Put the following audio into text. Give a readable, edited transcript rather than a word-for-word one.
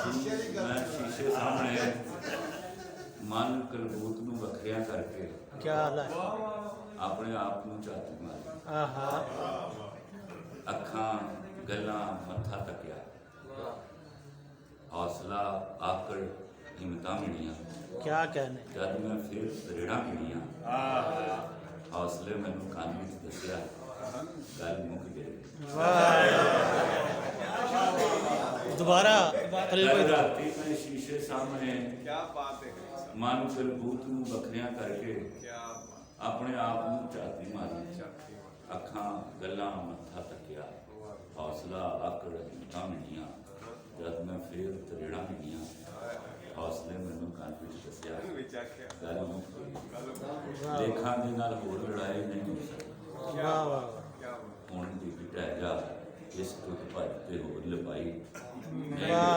मैं शीशे सामने मन कलबूत नूं वखरिया करके क्या हाल है? अपने आप नूं झाती मारी, आहा, अखां गल्लां मत्था तकिया, हौसला आकड़ हिम्मतां मिलियां, क्या कहने। जद मैं फिर तरेड़ा मिलियां, हौसले मैनूं कंन विच दस्सिया, गल मुक गई। दोबारा कल राती मैं शीशे सामने मन कलबूत नूं वखरिया करके अपने आप नूं झाती मारी, अखां गल्लां मत्था तकिया, हौसला आकड़ हिम्मतां मिलियां, जद मैं फिर तरेड़ा मिलियां, हौसले मैनूं कंन विच दस्सिया, गल मुक गई। लेखां दे नाल होर लड़ाई नहीं हो सकदी, वाह वाह हुण बीबी ढह जा, इस टुट भज ते होर लपाई नहीं वाह